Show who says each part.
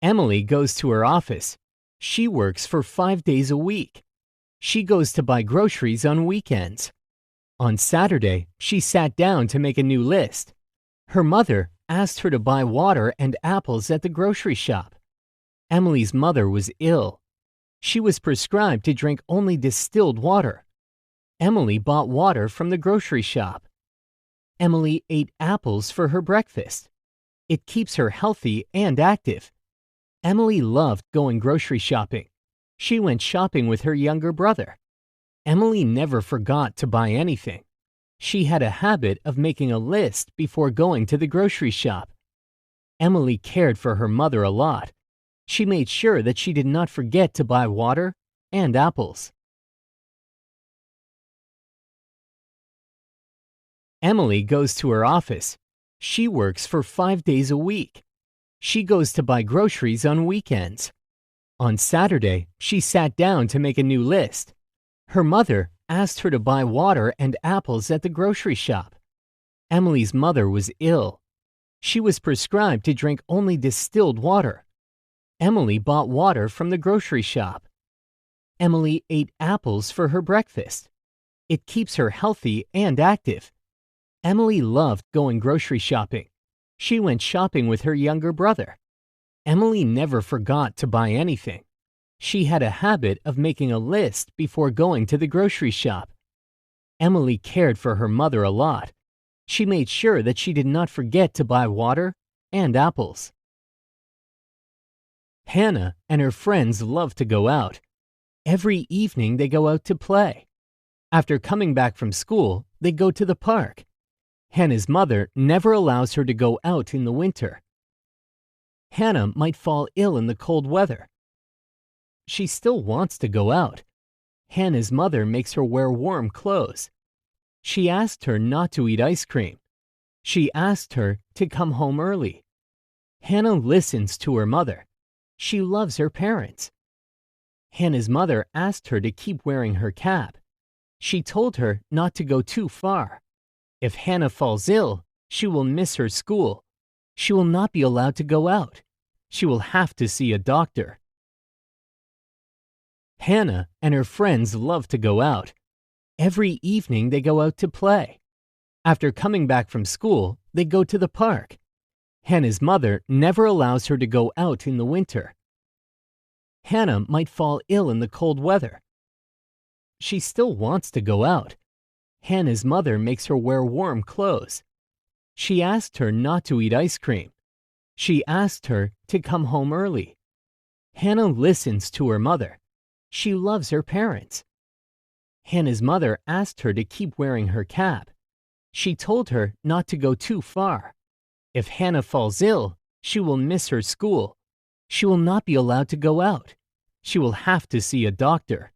Speaker 1: Emily goes to her office. She works for 5 days a week. She goes to buy groceries on weekends. On Saturday, she sat down to make a new list. Her mother asked her to buy water and apples at the grocery shop. Emily's mother was ill. She was prescribed to drink only distilled water. Emily bought water from the grocery shop. Emily ate apples for her breakfast. It keeps her healthy and active. Emily loved going grocery shopping. She went shopping with her younger brother. Emily never forgot to buy anything. She had a habit of making a list before going to the grocery shop. Emily cared for her mother a lot. She made sure that she did not forget to buy water and apples. Emily goes to her office. She works for 5 days a week. She goes to buy groceries on weekends. On Saturday, she sat down to make a new list. Her mother asked her to buy water and apples at the grocery shop. Emily's mother was ill. She was prescribed to drink only distilled water. Emily bought water from the grocery shop. Emily ate apples for her breakfast. It keeps her healthy and active. Emily loved going grocery shopping. She went shopping with her younger brother. Emily never forgot to buy anything. She had a habit of making a list before going to the grocery shop. Emily cared for her mother a lot. She made sure that she did not forget to buy water and apples. Hannah and her friends love to go out. Every evening they go out to play. After coming back from school, they go to the park. Hannah's mother never allows her to go out in the winter. Hannah might fall ill in the cold weather. She still wants to go out. Hannah's mother makes her wear warm clothes. She asked her not to eat ice cream. She asked her to come home early. Hannah listens to her mother. She loves her parents. Hannah's mother asked her to keep wearing her cap. She told her not to go too far. If Hannah falls ill, she will miss her school. She will not be allowed to go out. She will have to see a doctor. Hannah and her friends love to go out. Every evening they go out to play. After coming back from school, they go to the park. Hannah's mother never allows her to go out in the winter. Hannah might fall ill in the cold weather. She still wants to go out. Hannah's mother makes her wear warm clothes. She asked her not to eat ice cream. She asked her to come home early. Hannah listens to her mother. She loves her parents. Hannah's mother asked her to keep wearing her cap. She told her not to go too far. If Hannah falls ill, she will miss her school. She will not be allowed to go out. She will have to see a doctor.